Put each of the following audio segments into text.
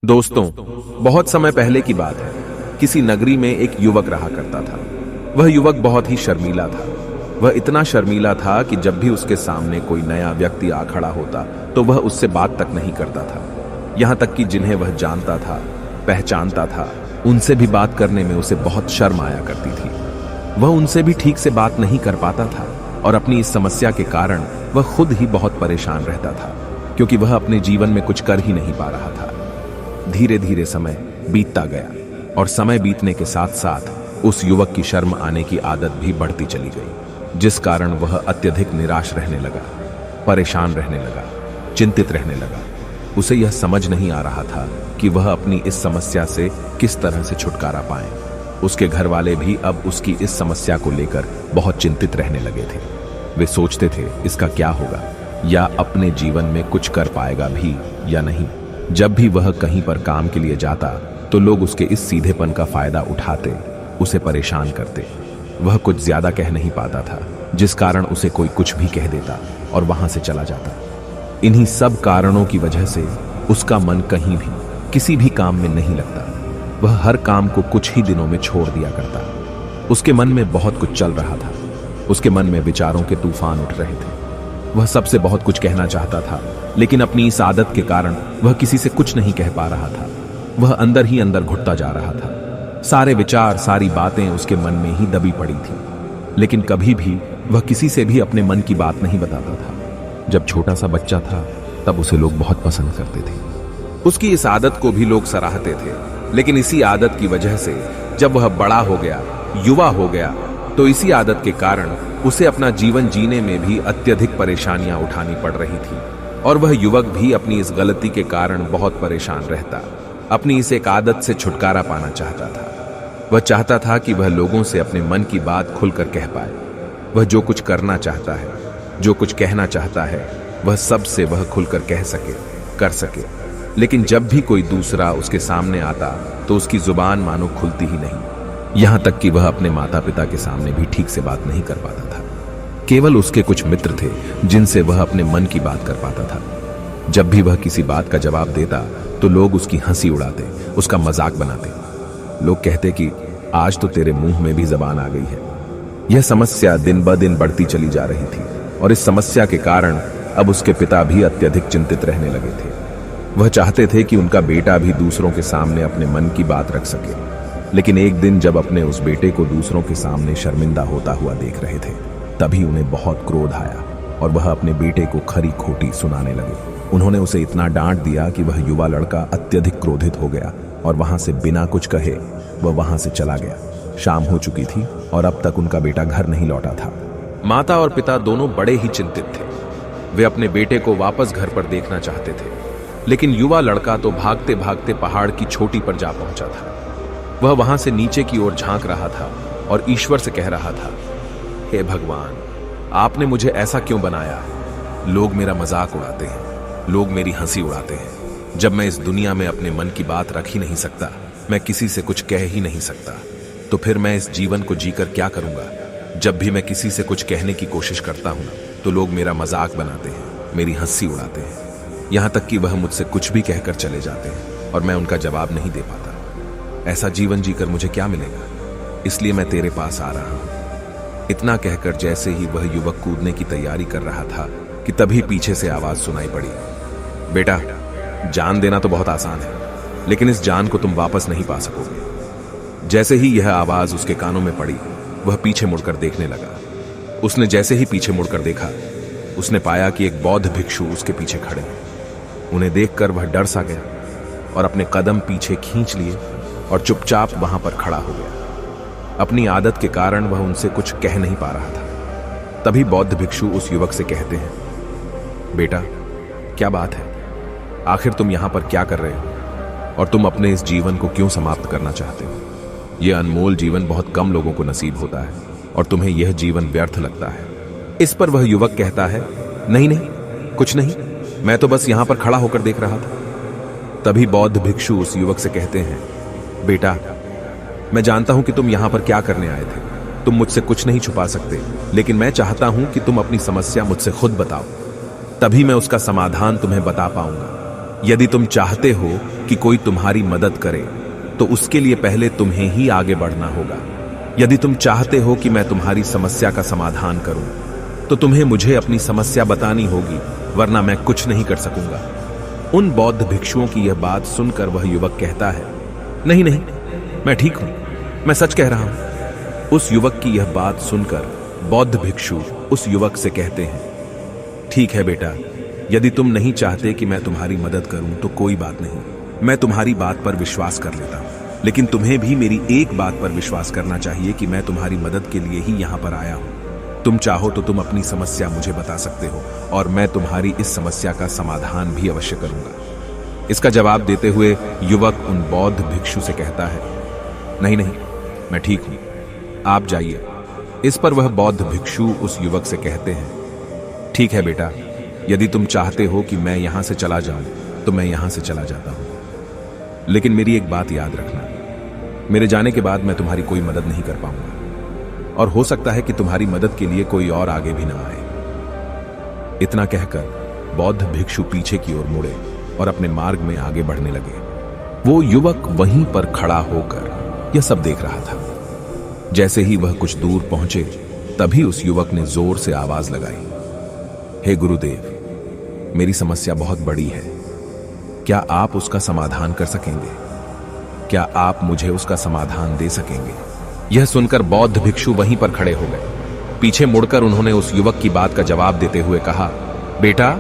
दोस्तों, बहुत समय पहले की बात है। किसी नगरी में एक युवक रहा करता था। वह युवक बहुत ही शर्मीला था। वह इतना शर्मीला था कि जब भी उसके सामने कोई नया व्यक्ति आ खड़ा होता तो वह उससे बात तक नहीं करता था। यहां तक कि जिन्हें वह जानता था, पहचानता था, उनसे भी बात करने में उसे बहुत शर्म आया करती थी। वह उनसे भी ठीक से बात नहीं कर पाता था और अपनी इस समस्या के कारण वह खुद ही बहुत परेशान रहता था, क्योंकि वह अपने जीवन में कुछ कर ही नहीं पा रहा था। धीरे धीरे समय बीतता गया और समय बीतने के साथ साथ उस युवक की शर्म आने की आदत भी बढ़ती चली गई, जिस कारण वह अत्यधिक निराश रहने लगा, परेशान रहने लगा, चिंतित रहने लगा। उसे यह समझ नहीं आ रहा था कि वह अपनी इस समस्या से किस तरह से छुटकारा पाए। उसके घर वाले भी अब उसकी इस समस्या को लेकर बहुत चिंतित रहने लगे थे। वे सोचते थे इसका क्या होगा, या अपने जीवन में कुछ कर पाएगा भी या नहीं। जब भी वह कहीं पर काम के लिए जाता तो लोग उसके इस सीधेपन का फायदा उठाते, उसे परेशान करते। वह कुछ ज्यादा कह नहीं पाता था, जिस कारण उसे कोई कुछ भी कह देता और वहां से चला जाता। इन्हीं सब कारणों की वजह से उसका मन कहीं भी किसी भी काम में नहीं लगता। वह हर काम को कुछ ही दिनों में छोड़ दिया करता। उसके मन में बहुत कुछ चल रहा था। उसके मन में विचारों के तूफान उठ रहे थे। वह सबसे बहुत कुछ कहना चाहता था, लेकिन अपनी इस आदत के कारण वह किसी से कुछ नहीं कह पा रहा था। वह अंदर ही अंदर घुटता जा रहा था। सारे विचार, सारी बातें उसके मन में ही दबी पड़ी थी, लेकिन कभी भी वह किसी से भी अपने मन की बात नहीं बताता था। जब छोटा सा बच्चा था तब उसे लोग बहुत पसंद करते थे। उसकी इस आदत को भी लोग सराहते थे, लेकिन इसी आदत की वजह से जब वह बड़ा हो गया, युवा हो गया, तो इसी आदत के कारण उसे अपना जीवन जीने में भी अत्यधिक परेशानियां उठानी पड़ रही थी। और वह युवक भी अपनी इस गलती के कारण बहुत परेशान रहता। अपनी इस एक आदत से छुटकारा पाना चाहता था। वह चाहता था कि वह लोगों से अपने मन की बात खुलकर कह पाए। वह जो कुछ करना चाहता है, जो कुछ कहना चाहता है, वह सबसे वह खुलकर कह सके, कर सके। लेकिन जब भी कोई दूसरा उसके सामने आता तो उसकी जुबान मानो खुलती ही नहीं। यहां तक कि वह अपने माता पिता के सामने भी ठीक से बात नहीं कर पाता था। केवल उसके कुछ मित्र थे जिनसे वह अपने मन की बात कर पाता था। जब भी वह किसी बात का जवाब देता तो लोग उसकी हंसी उड़ाते, उसका मजाक बनाते। लोग कहते कि आज तो तेरे मुंह में भी जबान आ गई है। यह समस्या दिन ब दिन बढ़ती चली जा रही थी और इस समस्या के कारण अब उसके पिता भी अत्यधिक चिंतित रहने लगे थे। वह चाहते थे कि उनका बेटा भी दूसरों के सामने अपने मन की बात रख सके, लेकिन एक दिन जब अपने उस बेटे को दूसरों के सामने शर्मिंदा होता हुआ देख रहे थे, तभी उन्हें बहुत क्रोध आया और वह अपने बेटे को खरी खोटी सुनाने लगे। उन्होंने उसे इतना डांट दिया कि वह युवा लड़का अत्यधिक क्रोधित हो गया और वहां से बिना कुछ कहे वह वहां से चला गया। शाम हो चुकी थी और अब तक उनका बेटा घर नहीं लौटा था। माता और पिता दोनों बड़े ही चिंतित थे। वे अपने बेटे को वापस घर पर देखना चाहते थे, लेकिन युवा लड़का तो भागते भागते पहाड़ की चोटी पर जा पहुंचा था। वह वहां से नीचे की ओर झांक रहा था और ईश्वर से कह रहा था, हे भगवान, आपने मुझे ऐसा क्यों बनाया? लोग मेरा मजाक उड़ाते हैं, लोग मेरी हंसी उड़ाते हैं। जब मैं इस दुनिया में अपने मन की बात रख ही नहीं सकता, मैं किसी से कुछ कह ही नहीं सकता, तो फिर मैं इस जीवन को जीकर क्या करूंगा? जब भी मैं किसी से कुछ कहने की कोशिश करता हूं तो लोग मेरा मजाक बनाते हैं, मेरी हंसी उड़ाते हैं। यहां तक कि वह मुझसे कुछ भी कहकर चले जाते हैं और मैं उनका जवाब नहीं दे पाता। ऐसा जीवन जीकर मुझे क्या मिलेगा? इसलिए मैं तेरे पास आ रहा हूं। इतना कहकर जैसे ही वह युवक कूदने की तैयारी कर रहा था कि तभी पीछे से आवाज सुनाई पड़ी, बेटा, जान देना तो बहुत आसान है, लेकिन इस जान को तुम वापस नहीं पा सकोगे। जैसे ही यह आवाज उसके कानों में पड़ी, वह पीछे मुड़कर देखने लगा। उसने जैसे ही पीछे मुड़कर देखा, उसने पाया कि एक बौद्ध भिक्षु उसके पीछे खड़े हैं। उन्हें देखकर वह डर सा गया और अपने कदम पीछे खींच लिए और चुपचाप वहां पर खड़ा हो गया। अपनी आदत के कारण वह उनसे कुछ कह नहीं पा रहा था। तभी बौद्ध भिक्षु उस युवक से कहते हैं, बेटा, क्या बात है? आखिर तुम यहां पर क्या कर रहे हो? और तुम अपने इस जीवन को क्यों समाप्त करना चाहते हो? यह अनमोल जीवन बहुत कम लोगों को नसीब होता है और तुम्हें यह जीवन व्यर्थ लगता है। इस पर वह युवक कहता है, नहीं नहीं, कुछ नहीं, मैं तो बस यहां पर खड़ा होकर देख रहा था। तभी बौद्ध भिक्षु उस युवक से कहते हैं, बेटा, मैं जानता हूं कि तुम यहां पर क्या करने आए थे। तुम मुझसे कुछ नहीं छुपा सकते, लेकिन मैं चाहता हूं कि तुम अपनी समस्या मुझसे खुद बताओ, तभी मैं उसका समाधान तुम्हें बता पाऊंगा। यदि तुम चाहते हो कि कोई तुम्हारी मदद करे तो उसके लिए पहले तुम्हें ही आगे बढ़ना होगा। यदि तुम चाहते हो कि मैं तुम्हारी समस्या का समाधान करूं, तो तुम्हें मुझे अपनी समस्या बतानी होगी, वरना मैं कुछ नहीं कर सकूंगा। उन बौद्ध भिक्षुओं की यह बात सुनकर वह युवक कहता है, नहीं नहीं, मैं ठीक हूं, मैं सच कह रहा हूं। उस युवक की यह बात सुनकर बौद्ध भिक्षु उस युवक से कहते हैं, ठीक है बेटा, यदि तुम नहीं चाहते कि मैं तुम्हारी मदद करूं तो कोई बात नहीं, मैं तुम्हारी बात पर विश्वास कर लेता हूं। लेकिन तुम्हें भी मेरी एक बात पर विश्वास करना चाहिए कि मैं तुम्हारी मदद के लिए ही यहां पर आया हूं। तुम चाहो तो तुम अपनी समस्या मुझे बता सकते हो और मैं तुम्हारी इस समस्या का समाधान भी अवश्य करूंगा। इसका जवाब देते हुए युवक उन बौद्ध भिक्षु से कहता है, नहीं नहीं, मैं ठीक हूं, आप जाइए। इस पर वह बौद्ध भिक्षु उस युवक से कहते हैं, ठीक है बेटा, यदि तुम चाहते हो कि मैं यहां से चला जाऊं तो मैं यहां से चला जाता हूं, लेकिन मेरी एक बात याद रखना, मेरे जाने के बाद मैं तुम्हारी कोई मदद नहीं कर पाऊंगा और हो सकता है कि तुम्हारी मदद के लिए कोई और आगे भी ना आए। इतना कहकर बौद्ध भिक्षु पीछे की ओर मुड़े और अपने मार्ग में आगे बढ़ने लगे। वो युवक वहीं पर खड़ा होकर यह सब देख रहा था। जैसे ही वह कुछ दूर पहुंचे, तभी उस युवक ने जोर से आवाज लगाई, हे गुरुदेव, मेरी समस्या बहुत बड़ी है, क्या आप उसका समाधान कर सकेंगे? क्या आप मुझे उसका समाधान दे सकेंगे? यह सुनकर बौद्ध भिक्षु वहीं पर खड़े हो गए। पीछे मुड़कर उन्होंने उस युवक की बात का जवाब देते हुए कहा, बेटा,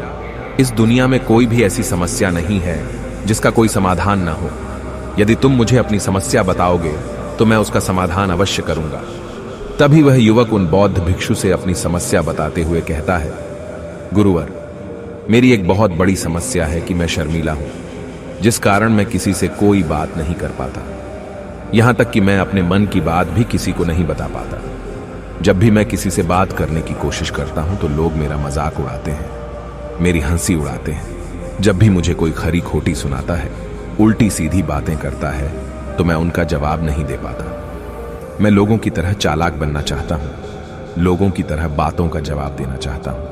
इस दुनिया में कोई भी ऐसी समस्या नहीं है जिसका कोई समाधान ना हो। यदि तुम मुझे अपनी समस्या बताओगे तो मैं उसका समाधान अवश्य करूंगा। तभी वह युवक उन बौद्ध भिक्षु से अपनी समस्या बताते हुए कहता है, गुरुवर, मेरी एक बहुत बड़ी समस्या है कि मैं शर्मीला हूं, जिस कारण मैं किसी से कोई बात नहीं कर पाता। यहां तक कि मैं अपने मन की बात भी किसी को नहीं बता पाता। जब भी मैं किसी से बात करने की कोशिश करता हूं तो लोग मेरा मजाक उड़ाते हैं, मेरी हंसी उड़ाते हैं। जब भी मुझे कोई खरी खोटी सुनाता है, उल्टी सीधी बातें करता है, तो मैं उनका जवाब नहीं दे पाता। मैं लोगों की तरह चालाक बनना चाहता हूं, लोगों की तरह बातों का जवाब देना चाहता हूं,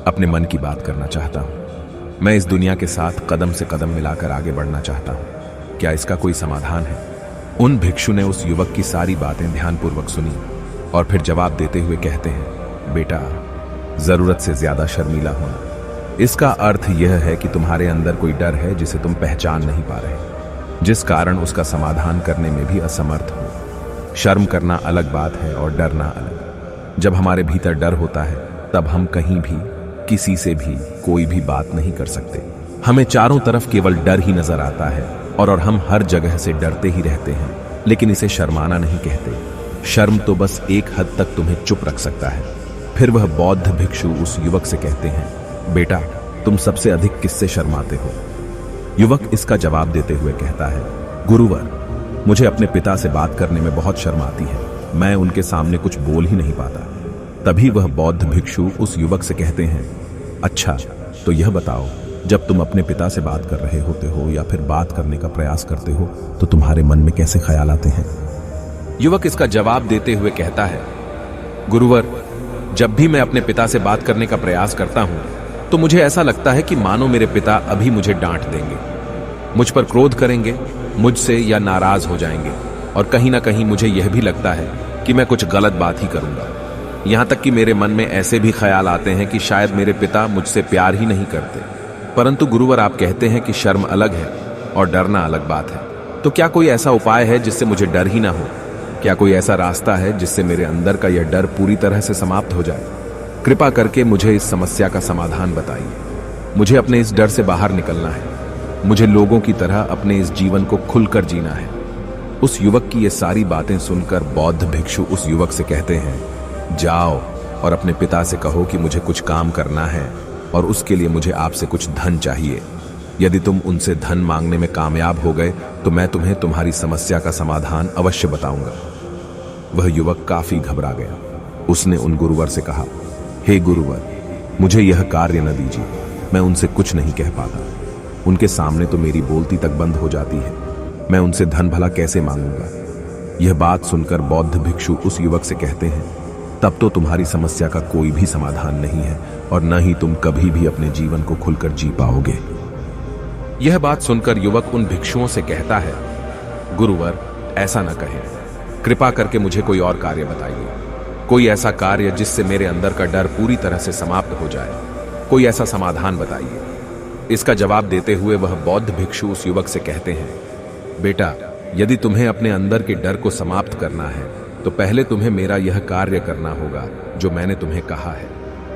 अपने मन की बात करना चाहता हूं। मैं इस दुनिया के साथ कदम से कदम मिलाकर आगे बढ़ना चाहता हूं। क्या इसका कोई समाधान है? उन भिक्षु ने उस युवक की सारी बातें ध्यानपूर्वक सुनी और फिर जवाब देते हुए कहते हैं, बेटा, जरूरत से ज्यादा शर्मीला होना, इसका अर्थ यह है कि तुम्हारे अंदर कोई डर है जिसे तुम पहचान नहीं पा रहे, जिस कारण उसका समाधान करने में भी असमर्थ हो। शर्म करना अलग बात है और डरना अलग। जब हमारे भीतर डर होता है, तब हम कहीं भी, किसी से भी कोई भी बात नहीं कर सकते। हमें चारों तरफ केवल डर ही नजर आता है और हम हर जगह से डरते ही रहते हैं, लेकिन इसे शर्माना नहीं कहते। शर्म तो बस एक हद तक तुम्हें चुप रख सकता है। फिर वह बौद्ध भिक्षु उस युवक से कहते हैं, बेटा, तुम सबसे अधिक किससे शर्माते हो? युवक इसका जवाब देते हुए कहता है, गुरुवर, मुझे अपने पिता से बात करने में बहुत शर्म आती है, मैं उनके सामने कुछ बोल ही नहीं पाता। तभी वह बौद्ध भिक्षु उस युवक से कहते हैं, अच्छा, तो यह बताओ, जब तुम अपने पिता से बात कर रहे होते हो या फिर बात करने का प्रयास करते हो तो तुम्हारे मन में कैसे ख्याल आते हैं? युवक इसका जवाब देते हुए कहता है, गुरुवर, जब भी मैं अपने पिता से बात करने का प्रयास करता हूं तो मुझे ऐसा लगता है कि मानो मेरे पिता अभी मुझे डांट देंगे, मुझ पर क्रोध करेंगे, मुझसे या नाराज हो जाएंगे, और कहीं ना कहीं मुझे यह भी लगता है कि मैं कुछ गलत बात ही करूंगा। यहां तक कि मेरे मन में ऐसे भी ख्याल आते हैं कि शायद मेरे पिता मुझसे प्यार ही नहीं करते। परंतु गुरुवर, आप कहते हैं कि शर्म अलग है और डरना अलग बात है, तो क्या कोई ऐसा उपाय है जिससे मुझे डर ही ना हो? क्या कोई ऐसा रास्ता है जिससे मेरे अंदर का यह डर पूरी तरह से समाप्त हो जाए? कृपा करके मुझे इस समस्या का समाधान बताइए। मुझे अपने इस डर से बाहर निकलना है। मुझे लोगों की तरह अपने इस जीवन को खुलकर जीना है। उस युवक की ये सारी बातें सुनकर बौद्ध भिक्षु उस युवक से कहते हैं, जाओ और अपने पिता से कहो कि मुझे कुछ काम करना है और उसके लिए मुझे आपसे कुछ धन चाहिए। यदि तुम उनसे धन मांगने में कामयाब हो गए तो मैं तुम्हें तुम्हारी समस्या का समाधान अवश्य बताऊंगा। वह युवक काफी घबरा गया। उसने उन गुरुवर से कहा, हे गुरुवर, मुझे यह कार्य न दीजिए, मैं उनसे कुछ नहीं कह पाता। उनके सामने तो मेरी बोलती तक बंद हो जाती है, मैं उनसे धन भला कैसे मांगूंगा? यह बात सुनकर बौद्ध भिक्षु उस युवक से कहते हैं, तब तो तुम्हारी समस्या का कोई भी समाधान नहीं है और न ही तुम कभी भी अपने जीवन को खुलकर जी पाओगे। यह बात सुनकर युवक उन भिक्षुओं से कहता है, गुरुवर, ऐसा न कहें, कृपा करके मुझे कोई और कार्य बताइए, कोई ऐसा कार्य जिससे मेरे अंदर का डर पूरी तरह से समाप्त हो जाए, कोई ऐसा समाधान बताइए। इसका जवाब देते हुए वह बौद्ध भिक्षु उस युवक से कहते हैं, बेटा, यदि तुम्हें अपने अंदर के डर को समाप्त करना है तो पहले तुम्हें मेरा यह कार्य करना होगा जो मैंने तुम्हें कहा है।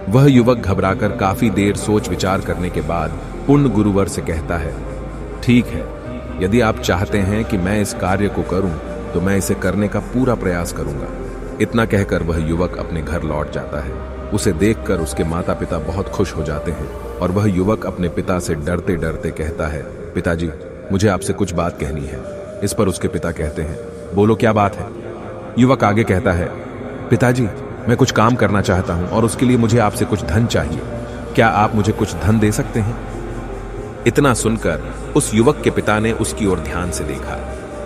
वह युवक घबराकर काफी देर सोच विचार करने के बाद पूर्ण गुरुवर से कहता है, ठीक है, यदि आप चाहते हैं कि मैं इस कार्य को करूं तो मैं इसे करने का पूरा प्रयास करूंगा। इतना कहकर वह युवक अपने घर लौट जाता है। उसे देखकर उसके माता पिता बहुत खुश हो जाते हैं और वह युवक अपने पिता से डरते डरते कहता है, पिताजी, मुझे आपसे कुछ बात कहनी है। इस पर उसके पिता कहते हैं, बोलो, क्या बात है? युवक आगे कहता है, पिताजी, मैं कुछ काम करना चाहता हूं और उसके लिए मुझे आपसे कुछ धन चाहिए। क्या आप मुझे कुछ धन दे सकते हैं? इतना सुनकर उस युवक के पिता ने उसकी ओर ध्यान से देखा।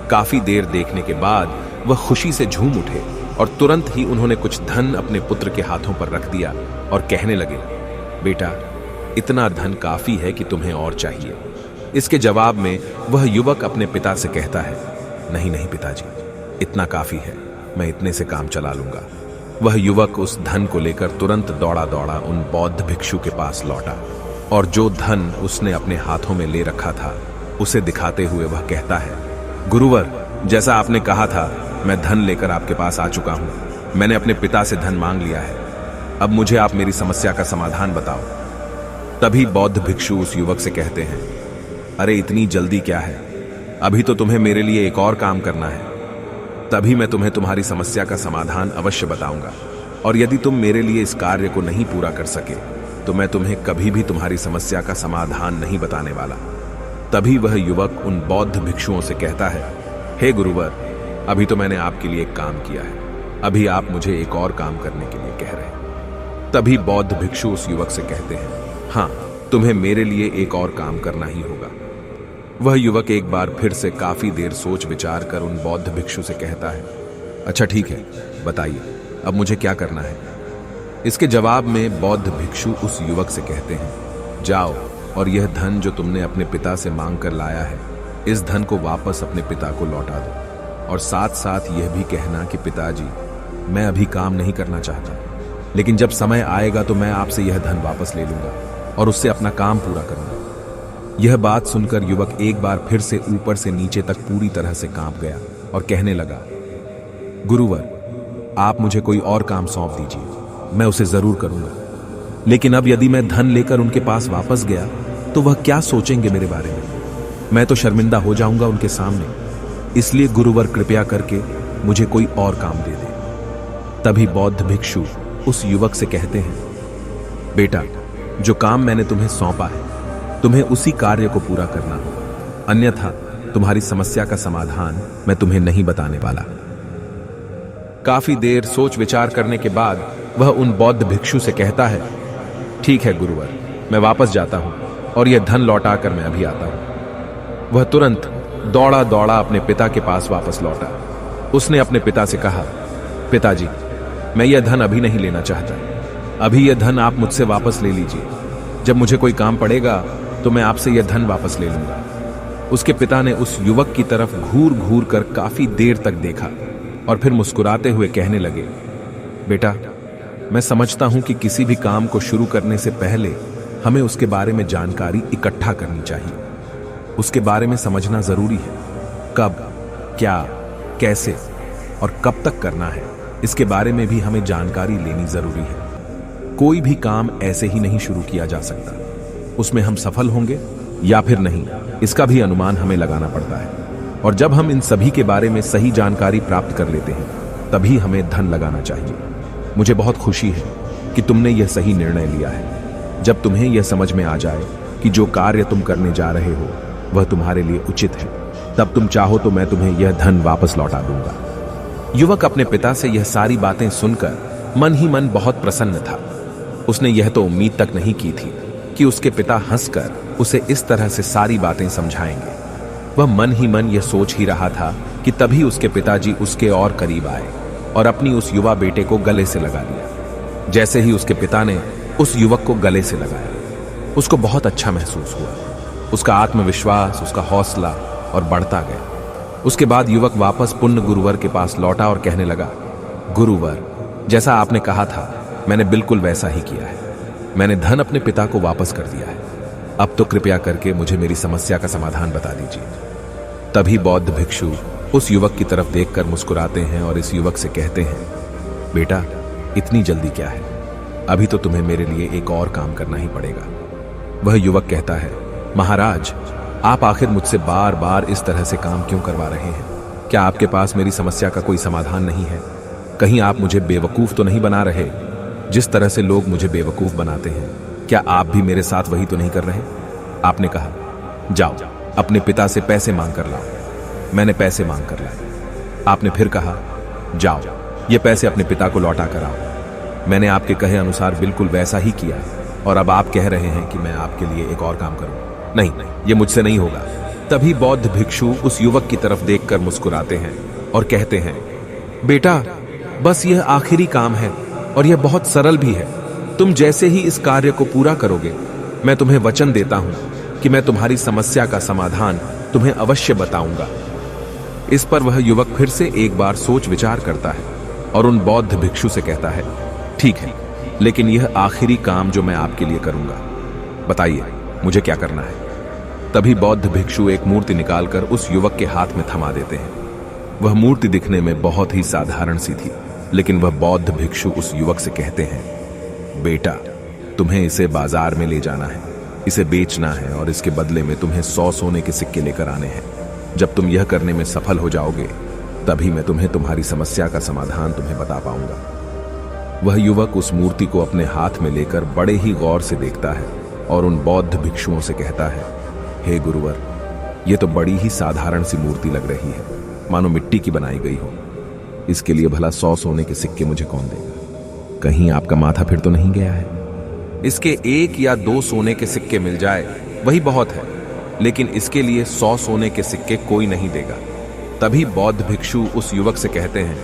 काफी देर देखने के बाद वह खुशी से झूम उठे और तुरंत ही उन्होंने कुछ धन अपने पुत्र के हाथों पर रख दिया और कहने लगे, बेटा, इतना धन काफी है कि तुम्हें और चाहिए? इसके जवाब में वह युवक अपने पिता से कहता है, नहीं नहीं पिताजी, इतना काफी है, मैं इतने से काम चला लूंगा। वह युवक उस धन को लेकर तुरंत दौड़ा दौड़ा उन बौद्ध भिक्षु के पास लौटा और जो धन उसने अपने हाथों में ले रखा था उसे दिखाते हुए वह कहता है, गुरुवर, जैसा आपने कहा था, मैं धन लेकर आपके पास आ चुका हूं। मैंने अपने पिता से धन मांग लिया है। अब मुझे आप मेरी समस्या का समाधान बताओ। तभी बौद्ध भिक्षु उस युवक से कहते हैं, अरे इतनी जल्दी क्या है, अभी तो तुम्हें मेरे लिए एक और काम करना है, तभी मैं तुम्हें तुम्हारी समस्या का समाधान अवश्य बताऊंगा। और यदि तुम मेरे लिए इस कार्य को नहीं पूरा कर सके तो मैं तुम्हें कभी भी तुम्हारी समस्या का समाधान नहीं बताने वाला। तभी वह युवक उन बौद्ध भिक्षुओं से कहता है, हे गुरुवर, अभी तो मैंने आपके लिए एक काम किया है, अभी आप मुझे एक और काम करने के लिए कह रहे हैं। तभी बौद्ध भिक्षु उस युवक से कहते हैं, हाँ, तुम्हें मेरे लिए एक और काम करना ही होगा। वह युवक एक बार फिर से काफी देर सोच विचार कर उन बौद्ध भिक्षु से कहता है, अच्छा ठीक है, बताइए, अब मुझे क्या करना है? इसके जवाब में बौद्ध भिक्षु उस युवक से कहते हैं, जाओ और यह धन जो तुमने अपने पिता से मांग कर लाया है, इस धन को वापस अपने पिता को लौटा दो और साथ साथ यह भी कहना कि पिताजी, मैं अभी काम नहीं करना चाहता, लेकिन जब समय आएगा तो मैं आपसे यह धन वापस ले लूंगा और उससे अपना काम पूरा करूंगा। यह बात सुनकर युवक एक बार फिर से ऊपर से नीचे तक पूरी तरह से कांप गया और कहने लगा, गुरुवर, आप मुझे कोई और काम सौंप दीजिए, मैं उसे जरूर करूंगा। लेकिन अब यदि मैं धन लेकर उनके पास वापस गया तो वह क्या सोचेंगे मेरे बारे में? मैं तो शर्मिंदा हो जाऊंगा उनके सामने। इसलिए गुरुवर, कृपया करके मुझे कोई और काम दे दे। तभी बौद्ध भिक्षु उस युवक से कहते हैं, बेटा, जो काम मैंने तुम्हें सौंपा है, तुम्हें उसी कार्य को पूरा करना होगा, अन्यथा तुम्हारी समस्या का समाधान मैं तुम्हें नहीं बताने वाला। काफी देर सोच विचार करने के बाद वह उन बौद्ध भिक्षु से कहता है, ठीक है गुरुवर, मैं वापस जाता हूं और यह धन लौटाकर मैं अभी आता हूं। वह तुरंत दौड़ा दौड़ा अपने पिता के पास वापस लौटा। उसने अपने पिता से कहा, पिताजी, मैं यह धन अभी नहीं लेना चाहता, अभी यह धन आप मुझसे वापस ले लीजिए। जब मुझे कोई काम पड़ेगा तो मैं आपसे यह धन वापस ले लूंगा। उसके पिता ने उस युवक की तरफ घूर घूर कर काफी देर तक देखा और फिर मुस्कुराते हुए कहने लगे, बेटा, मैं समझता हूं कि किसी भी काम को शुरू करने से पहले हमें उसके बारे में जानकारी इकट्ठा करनी चाहिए। उसके बारे में समझना जरूरी है। कब, क्या, कैसे और कब तक करना है, इसके बारे में भी हमें जानकारी लेनी जरूरी है। कोई भी काम ऐसे ही नहीं शुरू किया जा सकता। उसमें हम सफल होंगे या फिर नहीं, इसका भी अनुमान हमें लगाना पड़ता है। और जब हम इन सभी के बारे में सही जानकारी प्राप्त कर लेते हैं, तभी हमें धन लगाना चाहिए। मुझे बहुत खुशी है कि तुमने यह सही निर्णय लिया है। जब तुम्हें यह समझ में आ जाए कि जो कार्य तुम करने जा रहे हो वह तुम्हारे लिए उचित है, तब तुम चाहो तो मैं तुम्हें यह धन वापस लौटा दूंगा। युवक अपने पिता से यह सारी बातें सुनकर मन ही मन बहुत प्रसन्न था। उसने यह तो उम्मीद तक नहीं की थी कि उसके पिता हंसकर उसे इस तरह से सारी बातें समझाएंगे। वह मन ही मन यह सोच ही रहा था कि तभी उसके पिताजी उसके और करीब आए और अपनी उस युवा बेटे को गले से लगा लिया। जैसे ही उसके पिता ने उस युवक को गले से लगाया, उसको बहुत अच्छा महसूस हुआ। उसका आत्मविश्वास, उसका हौसला और बढ़ता गया। उसके बाद युवक वापस पुण्य गुरुवर के पास लौटा और कहने लगा, गुरुवर, जैसा आपने कहा था मैंने बिल्कुल वैसा ही किया है। मैंने धन अपने पिता को वापस कर दिया है। अब तो कृपया करके मुझे मेरी समस्या का समाधान बता दीजिए। तभी बौद्ध भिक्षु उस युवक की तरफ देखकर मुस्कुराते हैं और इस युवक से कहते हैं, बेटा, इतनी जल्दी क्या है? अभी तो तुम्हें मेरे लिए एक और काम करना ही पड़ेगा। वह युवक कहता है, महाराज, आप आखिर मुझसे बार बार इस तरह से काम क्यों करवा रहे हैं? क्या आपके पास मेरी समस्या का कोई समाधान नहीं है? कहीं आप मुझे बेवकूफ तो नहीं बना रहे? जिस तरह से लोग मुझे बेवकूफ बनाते हैं, क्या आप भी मेरे साथ वही तो नहीं कर रहे? आपने कहा, जाओ अपने पिता से पैसे मांग कर लाओ। मैंने पैसे मांग कर लाए। आपने फिर कहा, जाओ ये पैसे अपने पिता को लौटा कर आओ। मैंने आपके कहे अनुसार बिल्कुल वैसा ही किया और अब आप कह रहे हैं कि मैं आपके लिए एक और काम करूं। नहीं, ये मुझसे नहीं होगा। तभी बौद्ध भिक्षु उस युवक की तरफ देखकर मुस्कुराते हैं और कहते हैं, बेटा, बस यह आखिरी काम है और यह बहुत सरल भी है। तुम जैसे ही इस कार्य को पूरा करोगे, मैं तुम्हें वचन देता हूं कि मैं तुम्हारी समस्या का समाधान तुम्हें अवश्य बताऊंगा। इस पर वह युवक फिर से एक बार सोच विचार करता है और उन बौद्ध भिक्षु से कहता है, ठीक है, लेकिन यह आखिरी काम जो मैं आपके लिए करूंगा, बताइए मुझे क्या करना है। तभी बौद्ध भिक्षु एक मूर्ति निकालकर उस युवक के हाथ में थमा देते हैं। वह मूर्ति दिखने में बहुत ही साधारण सी थी, लेकिन वह बौद्ध भिक्षु उस युवक से कहते हैं, बेटा, तुम्हें इसे बाजार में ले जाना है, इसे बेचना है और इसके बदले में तुम्हें 100 सोने के सिक्के लेकर आने हैं। जब तुम यह करने में सफल हो जाओगे, तभी मैं तुम्हें तुम्हारी समस्या का समाधान तुम्हें बता पाऊंगा। वह युवक उस मूर्ति को अपने हाथ में लेकर बड़े ही गौर से देखता है और उन बौद्ध भिक्षुओं से कहता है, हे गुरुवर, यह तो बड़ी ही साधारण सी मूर्ति लग रही है, मानो मिट्टी की बनाई गई हो। इसके लिए भला 100 सोने के सिक्के मुझे कौन देगा? कहीं आपका माथा फिर तो नहीं गया है? इसके 1 या 2 सोने के सिक्के मिल जाए वही बहुत है, लेकिन इसके लिए 100 सोने के सिक्के कोई नहीं देगा। तभी बौद्ध भिक्षु उस युवक से कहते हैं,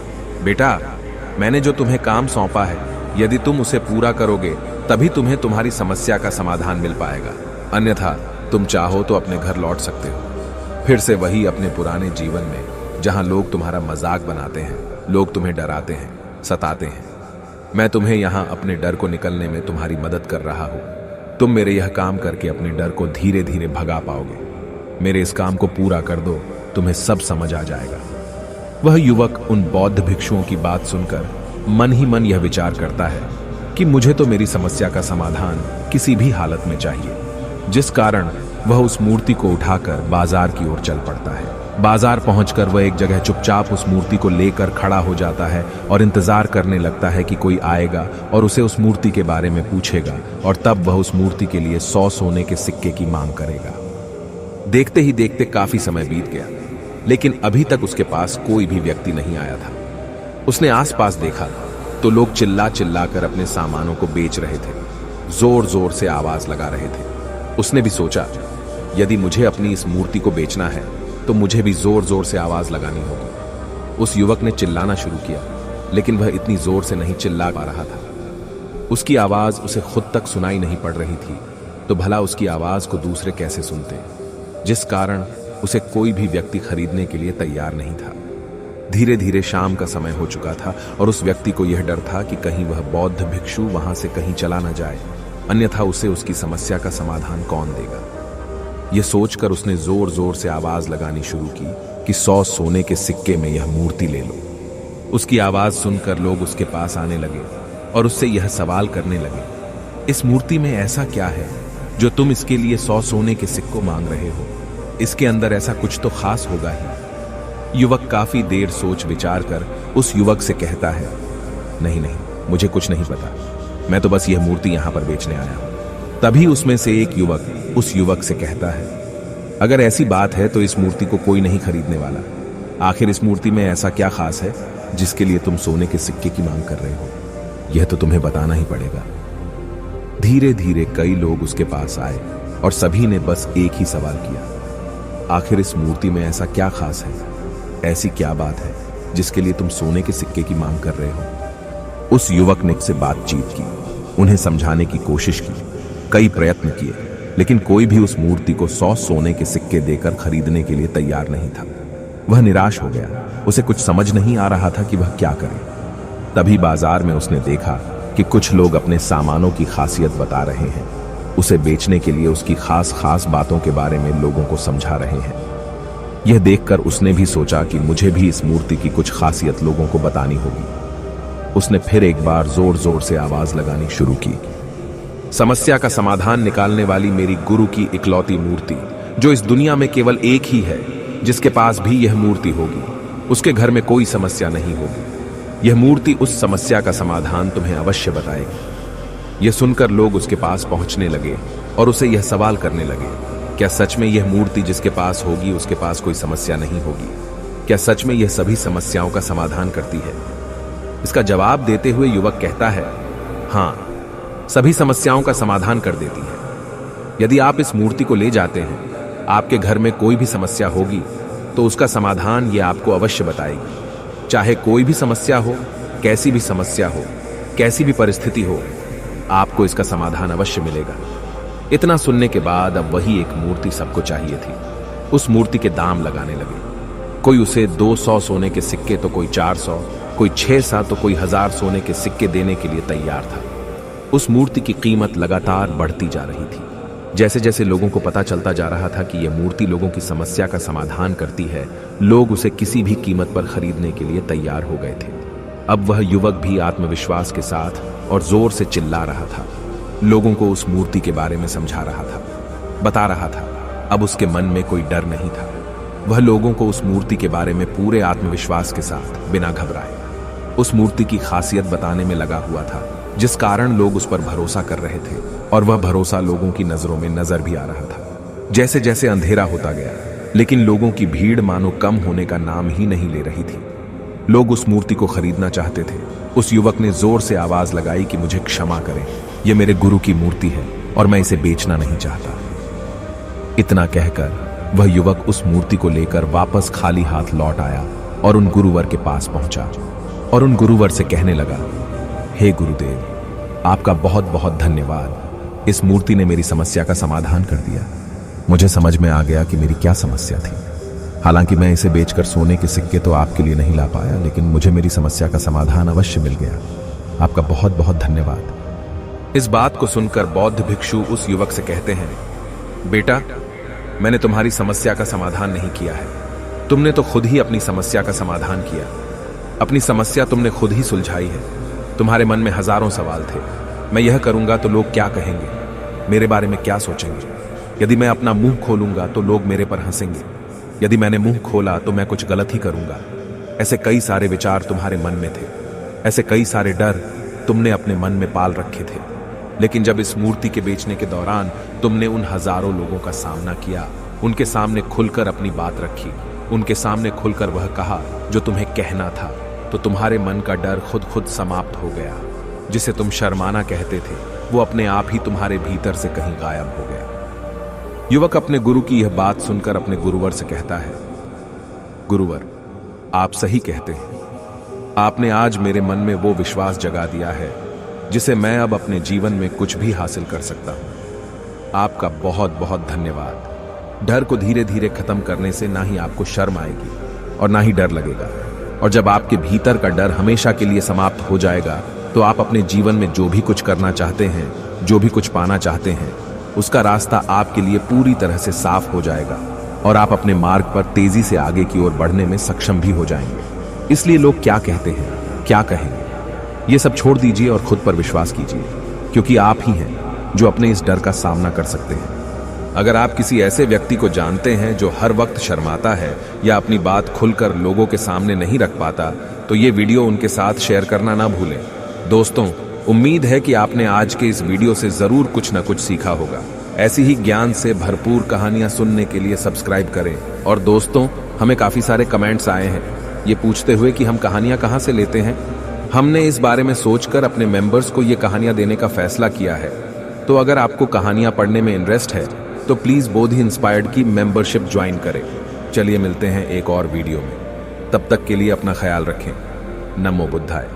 बेटा, मैंने जो तुम्हें काम सौंपा है, यदि तुम उसे पूरा करोगे तभी तुम्हें तुम्हारी समस्या का समाधान मिल पाएगा, अन्यथा तुम चाहो तो अपने घर लौट सकते हो, फिर से वही अपने पुराने जीवन में, जहां लोग तुम्हारा मजाक बनाते हैं, लोग तुम्हें डराते हैं, सताते हैं। मैं तुम्हें यहां अपने डर को निकलने में तुम्हारी मदद कर रहा हूं। तुम मेरे यह काम करके अपने डर को धीरे धीरे भगा पाओगे। मेरे इस काम को पूरा कर दो, तुम्हें सब समझ आ जाएगा। वह युवक उन बौद्ध भिक्षुओं की बात सुनकर मन ही मन यह विचार करता है कि मुझे तो मेरी समस्या का समाधान किसी भी हालत में चाहिए, जिस कारण वह उस मूर्ति को उठाकर बाजार की ओर चल पड़ता है। बाजार पहुंचकर वह एक जगह चुपचाप उस मूर्ति को लेकर खड़ा हो जाता है और इंतजार करने लगता है कि कोई आएगा और उसे उस मूर्ति के बारे में पूछेगा, और तब वह उस मूर्ति के लिए 100 सोने के सिक्के की मांग करेगा। देखते ही देखते काफी समय बीत गया, लेकिन अभी तक उसके पास कोई भी व्यक्ति नहीं आया था। उसने आसपास देखा तो लोग चिल्ला चिल्ला कर अपने सामानों को बेच रहे थे, जोर जोर से आवाज लगा रहे थे। उसने भी सोचा, यदि मुझे अपनी इस मूर्ति को बेचना है तो मुझे भी जोर जोर से आवाज लगानी होगी। उस युवक ने चिल्लाना शुरू किया, लेकिन वह इतनी जोर से नहीं चिल्ला पा रहा था। उसकी आवाज उसे खुद तक सुनाई नहीं पड़ रही थी, तो भला उसकी आवाज को दूसरे कैसे सुनते, जिस कारण उसे कोई भी व्यक्ति खरीदने के लिए तैयार नहीं था। धीरे धीरे शाम का समय हो चुका था और उस व्यक्ति को यह डर था कि कहीं वह बौद्ध भिक्षु वहां से कहीं चला न जाए, अन्यथा उसे उसकी समस्या का समाधान कौन देगा। यह सोचकर उसने जोर जोर से आवाज लगानी शुरू की कि 100 सोने के सिक्के में यह मूर्ति ले लो। उसकी आवाज सुनकर लोग उसके पास आने लगे और उससे यह सवाल करने लगे, इस मूर्ति में ऐसा क्या है जो तुम इसके लिए 100 सोने के सिक्कों मांग रहे हो? इसके अंदर ऐसा कुछ तो खास होगा ही। युवक काफी देर सोच विचार कर उस युवक से कहता है, नहीं नहीं, मुझे कुछ नहीं पता, मैं तो बस यह मूर्ति यहां पर बेचने आया हूं। तभी उसमें से एक युवक उस युवक से कहता है, अगर ऐसी बात है तो इस मूर्ति को कोई नहीं खरीदने वाला। आखिर इस मूर्ति में ऐसा क्या खास है जिसके लिए तुम सोने के सिक्के की मांग कर रहे हो? यह तो तुम्हें बताना ही पड़ेगा। धीरे धीरे कई लोग उसके पास आए और सभी ने बस एक ही सवाल किया, आखिर इस मूर्ति में ऐसा क्या खास है, ऐसी क्या बात है जिसके लिए तुम सोने के सिक्के की मांग कर रहे हो? उस युवक ने से बातचीत की, उन्हें समझाने की कोशिश की, कई प्रयत्न किए, लेकिन कोई भी उस मूर्ति को 100 सोने के सिक्के देकर खरीदने के लिए तैयार नहीं था। वह निराश हो गया। उसे कुछ समझ नहीं आ रहा था कि वह क्या करे। तभी बाजार में उसने देखा कि कुछ लोग अपने सामानों की खासियत बता रहे हैं। उसे बेचने के लिए उसकी खास बातों के बारे में लोगों को समझा रहे हैं। यह देखकर उसने भी सोचा कि मुझे भी इस मूर्ति की कुछ खासियत लोगों को बतानी होगी। उसने फिर एक बार जोर जोर से आवाज लगानी शुरू की। समस्या का समाधान निकालने वाली मेरी गुरु की इकलौती मूर्ति, जो इस दुनिया में केवल एक ही है जिसके पास भी यह मूर्ति होगी, उसके घर में कोई समस्या नहीं होगी। यह मूर्ति उस समस्या का समाधान तुम्हें अवश्य बताएगी। यह सुनकर लोग उसके पास पहुंचने लगे और उसे यह सवाल करने लगे, क्या सच में यह मूर्ति जिसके पास होगी उसके पास कोई समस्या नहीं होगी? क्या सच में यह सभी समस्याओं का समाधान करती है? इसका जवाब देते हुए युवक कहता है, हाँ, सभी समस्याओं का समाधान कर देती है। यदि आप इस मूर्ति को ले जाते हैं, आपके घर में कोई भी समस्या होगी तो उसका समाधान ये आपको अवश्य बताएगी। चाहे कोई भी समस्या हो, कैसी भी समस्या हो, कैसी भी परिस्थिति हो, आपको इसका समाधान अवश्य मिलेगा। इतना सुनने के बाद अब वही एक मूर्ति सबको चाहिए थी। उस मूर्ति के दाम लगाने लगे। कोई उसे 200 सोने के सिक्के तो कोई 400, कोई 600 तो कोई 1000 सोने के सिक्के देने के लिए तैयार था। उस मूर्ति की कीमत लगातार बढ़ती जा रही थी। जैसे जैसे लोगों को पता चलता जा रहा था कि यह मूर्ति लोगों की समस्या का समाधान करती है, लोग उसे किसी भी कीमत पर खरीदने के लिए तैयार हो गए थे। अब वह युवक भी आत्मविश्वास के साथ और जोर से चिल्ला रहा था, लोगों को उस मूर्ति के बारे में समझा रहा था, बता रहा था। अब उसके मन में कोई डर नहीं था। वह लोगों को उस मूर्ति के बारे में पूरे आत्मविश्वास के साथ बिना घबराए उस मूर्ति की खासियत बताने में लगा हुआ था, जिस कारण लोग उस पर भरोसा कर रहे थे और वह भरोसा लोगों की नजरों में नजर भी आ रहा था। जैसे जैसे अंधेरा होता गया, लेकिन लोगों की भीड़ मानो कम होने का नाम ही नहीं ले रही थी। लोग उस मूर्ति को खरीदना चाहते थे। उस युवक ने जोर से आवाज लगाई कि मुझे क्षमा करें, यह मेरे गुरु की मूर्ति है और मैं इसे बेचना नहीं चाहता। इतना कहकर वह युवक उस मूर्ति को लेकर वापस खाली हाथ लौट आया और उन गुरुवर के पास पहुंचा और उन गुरुवर से कहने लगा, हे गुरुदेव, आपका बहुत बहुत धन्यवाद। इस मूर्ति ने मेरी समस्या का समाधान कर दिया। मुझे समझ में आ गया कि मेरी क्या समस्या थी। हालांकि मैं इसे बेचकर सोने के सिक्के तो आपके लिए नहीं ला पाया, लेकिन मुझे मेरी समस्या का समाधान अवश्य मिल गया। आपका बहुत बहुत धन्यवाद। इस बात को सुनकर बौद्ध भिक्षु उस युवक से कहते हैं, बेटा, मैंने तुम्हारी समस्या का समाधान नहीं किया है, तुमने तो खुद ही अपनी समस्या का समाधान किया। अपनी समस्या तुमने खुद ही सुलझाई है। तुम्हारे मन में हजारों सवाल थे, मैं यह करूंगा तो लोग क्या कहेंगे, मेरे बारे में क्या सोचेंगे। यदि मैं अपना मुंह खोलूंगा तो लोग मेरे पर हंसेंगे। यदि मैंने मुंह खोला तो मैं कुछ गलत ही करूंगा। ऐसे कई सारे विचार तुम्हारे मन में थे, ऐसे कई सारे डर तुमने अपने मन में पाल रखे थे। लेकिन जब इस मूर्ति के बेचने के दौरान तुमने उन हजारों लोगों का सामना किया, उनके सामने खुलकर अपनी बात रखी, उनके सामने खुलकर वह कहा जो तुम्हें कहना था, तो तुम्हारे मन का डर खुद समाप्त हो गया। जिसे तुम शर्माना कहते थे, वो अपने आप ही तुम्हारे भीतर से कहीं गायब हो गया। युवक अपने गुरु की यह बात सुनकर अपने गुरुवर से कहता है, गुरुवर, आप सही कहते हैं। आपने आज मेरे मन में वो विश्वास जगा दिया है जिसे मैं अब अपने जीवन में कुछ भी हासिल कर सकता हूं। आपका बहुत बहुत धन्यवाद। डर को धीरे धीरे खत्म करने से ना ही आपको शर्म आएगी और ना ही डर लगेगा। और जब आपके भीतर का डर हमेशा के लिए समाप्त हो जाएगा, तो आप अपने जीवन में जो भी कुछ करना चाहते हैं, जो भी कुछ पाना चाहते हैं, उसका रास्ता आपके लिए पूरी तरह से साफ हो जाएगा और आप अपने मार्ग पर तेजी से आगे की ओर बढ़ने में सक्षम भी हो जाएंगे। इसलिए लोग क्या कहते हैं, क्या कहेंगे, ये सब छोड़ दीजिए और खुद पर विश्वास कीजिए, क्योंकि आप ही हैं जो अपने इस डर का सामना कर सकते हैं। अगर आप किसी ऐसे व्यक्ति को जानते हैं जो हर वक्त शर्माता है या अपनी बात खुलकर लोगों के सामने नहीं रख पाता, तो ये वीडियो उनके साथ शेयर करना ना भूलें। दोस्तों, उम्मीद है कि आपने आज के इस वीडियो से जरूर कुछ न कुछ सीखा होगा। ऐसी ही ज्ञान से भरपूर कहानियां सुनने के लिए सब्सक्राइब करें। और दोस्तों, हमें काफी सारे कमेंट्स आए हैं ये पूछते हुए कि हम कहानियां कहां से लेते हैं। हमने इस बारे में सोचकर अपने मेंबर्स को ये कहानियां देने का फैसला किया है। तो अगर आपको कहानियां पढ़ने में इंटरेस्ट है तो प्लीज बोधि इंस्पायर्ड की मेंबरशिप ज्वाइन करें। चलिए मिलते हैं एक और वीडियो में, तब तक के लिए अपना ख्याल रखें। नमो बुद्धाय।